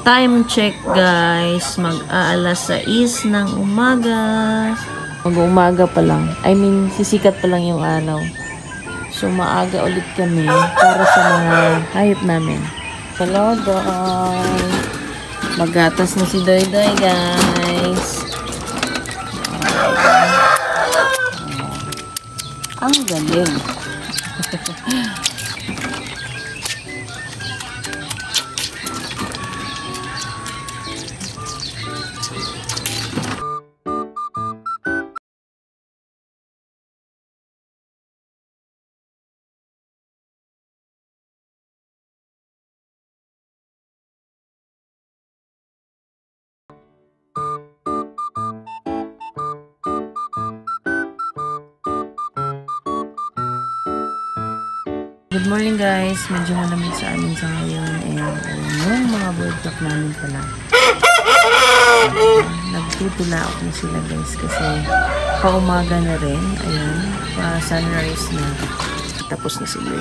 Time check guys, mag-aalas 6 ng umaga. Mag-umaga pa lang. I mean, sisikat pa lang yung araw. So, maaga ulit kami para sa mga hayop namin. Hello guys. Magatas na si Doy Doy guys. Ang galing. Good morning guys, medyo malamig sa amin sa ngayon and yung mga bird flock namin pala nagtutulaok na sila guys kasi paumaga na rin, ayan, pa sunrise na, tapos na sila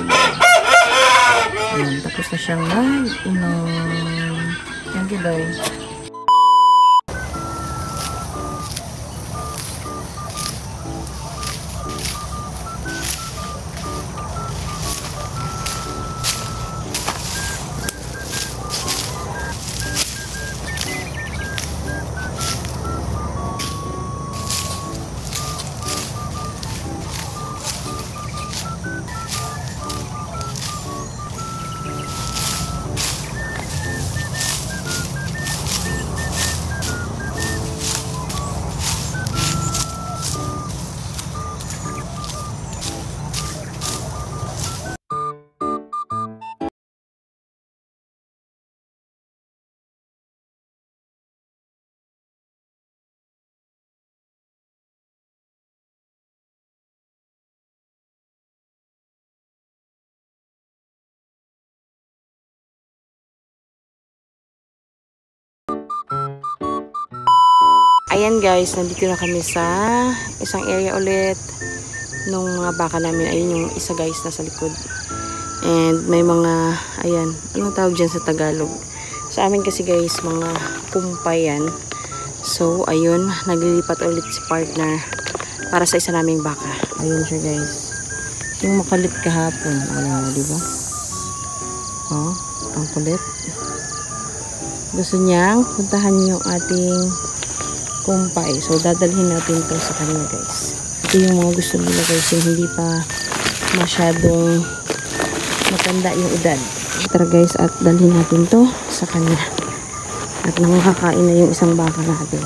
ayan, tapos na siyang nag-inom. Thank you guys. Ayan guys, nandito na kami sa isang area ulit nung mga baka namin. Ayun yung isa guys nasa likod. And may mga, ayan, anong tawag dyan sa Tagalog? Sa amin kasi guys, mga kumpay yan. So, ayun, naglilipat ulit si partner para sa isa naming baka. Ayun siya guys. Yung makulit kahapon. Ayan mo, diba? Oh, ang kulit. Gusto niyang puntahan yung ating kumpay. So, dadalhin natin to sa kanya guys. Ito yung mga gusto nila guys, yung hindi pa masyadong matanda yung edad. Tara guys, at dalhin natin to sa kanya. At nakakain na yung isang baka natin.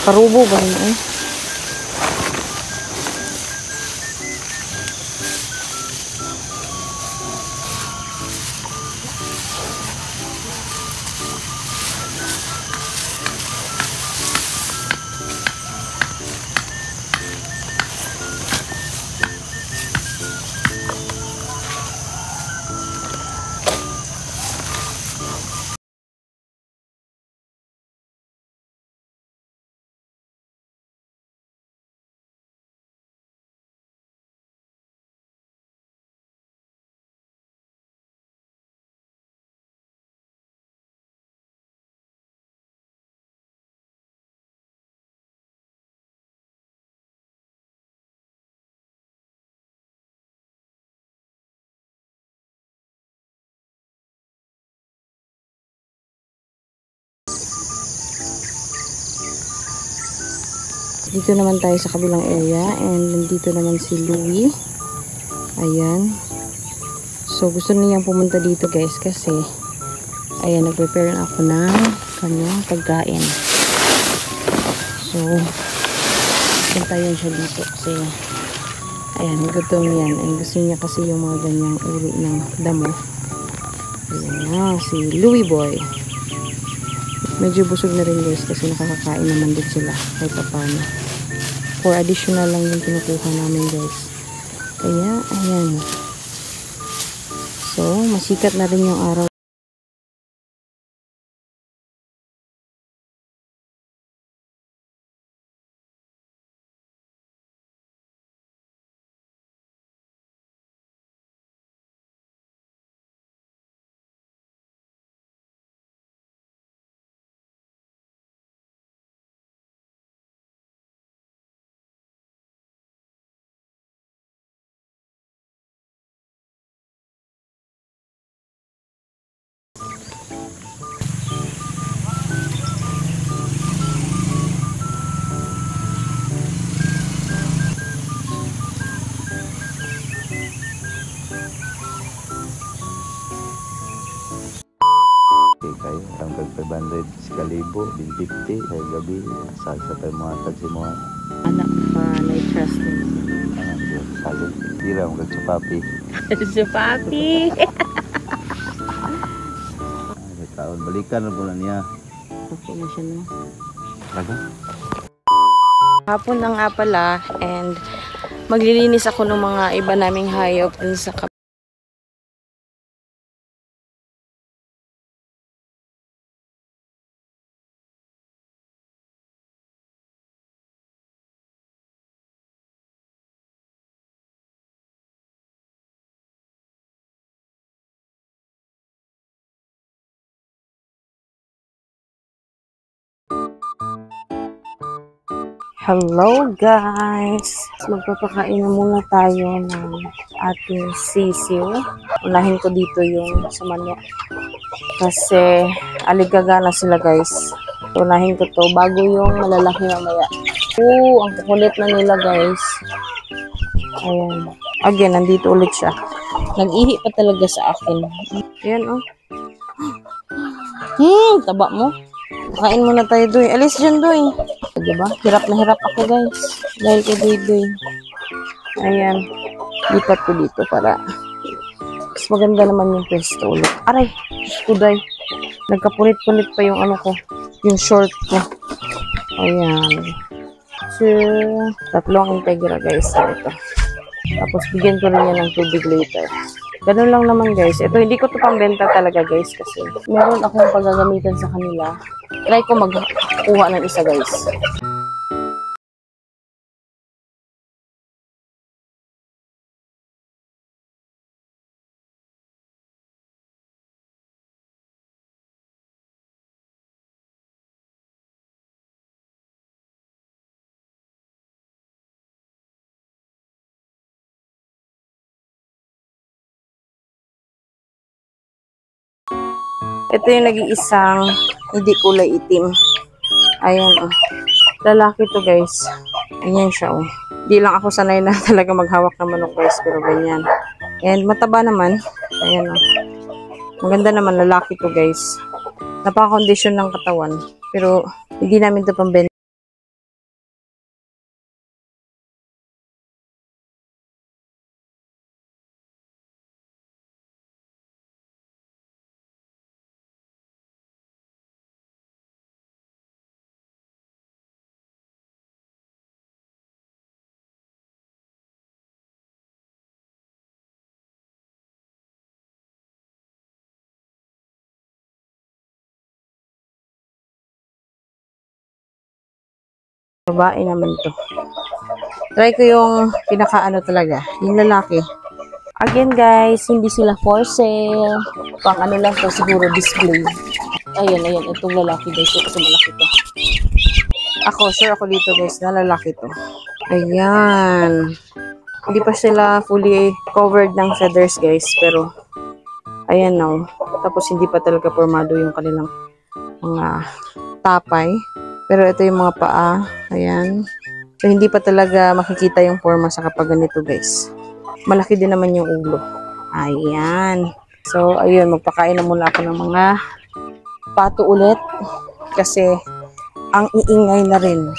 Parubo ba yun eh? Dito naman tayo sa kabilang area and nandito naman si Louie. Ayan. So gusto niyang pumunta dito guys kasi ayan, nag-prepare na ako ng kanyang pagkain. So punta yun siya dito kasi ayan, gutom yan and gusto niya kasi yung mga ganyang uri ng damo. Ayan na, si Louie boy. Medyo busog na rin guys kasi nakakakain naman din sila kahit paano. For additional lang yung pinukuha namin guys. Kaya ayan. So masikat na rin yung araw. kalibo, 50 ay gabi. Sa tayo mga tagsi mo. Anak pa, na-trust mo. Sabi, tira mo kag papi. Si Papi! Ay, taon, balikan na po na niya. Information mo. Talaga? Hapon na nga pala, and maglilinis ako ng mga iba naming hayop dun sa Hello guys! Magpapakain na muna tayo ng ating sisiw. Unahin ko dito yung sa manok. Kasi aligaga na sila guys. Unahin ko to bago yung malalaki mamaya. Ang kukulit na nila guys. Ayan. Again, nandito ulit siya. Nag-ihi pa talaga sa akin. Ayan oh. Taba mo. Kain muna tayo doy. Alis dyan doy. Diba? Hirap na hirap ako guys. Dahil kay doy. Ayan. Lipat ko dito para mas maganda naman yung pwesto ulit. Aray! Kuday. Nagkapunit-punit pa yung ano ko. Yung short ko. Ayan. So, tatlong integra guys. Ito. Tapos bigyan ko rin yan ng tubig later. Ganun lang naman guys. Ito hindi ko to pambenta talaga guys kasi meron akong paggagamitan sa kanila. Try ko magkuha ng isa guys. Ito yung nag-iisang hindi kulay itim. Ayan oh. Lalaki to guys. Ayan siya oh. Di lang ako sanay na talaga maghawak ng manok guys. Pero ganyan. And mataba naman. Ayan oh. Maganda naman lalaki to guys. Napaka-kondisyon ng katawan. Pero hindi namin to pambenta. Babae naman to. Try ko yung pinakaano talaga. Yung lalaki. Again guys, hindi sila for sale. Pang ano lang to, siguro display. Ayan. Itong lalaki guys. Ito malaki to. Ako, sure ako dito guys na lalaki to. Ayan. Hindi pa sila fully covered ng feathers guys. Pero, ayan now. Tapos hindi pa talaga formado yung kanilang mga tapay. Pero ito yung mga paa. Ayan. So, hindi pa talaga makikita yung forma sa kapag ganito, guys. Malaki din naman yung ulo. Ayan. So, ayun. Magpakain na muna ako ng mga pato ulit. Kasi, ang iingay na rin.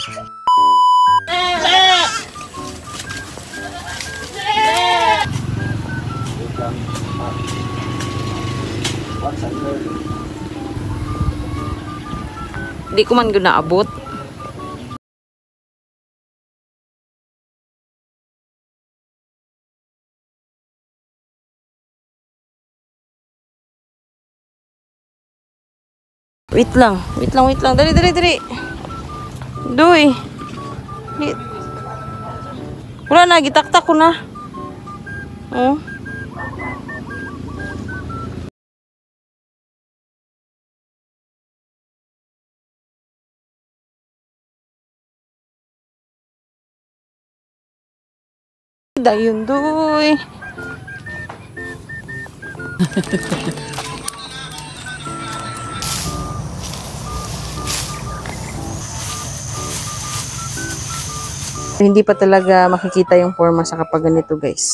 Di ko man ginaabot. Wait lang. Dali. Doy. Wala na, gitaktak ko na. Oh. Dayon, doy. Hindi pa talaga makikita yung forma sa kapag ganito guys.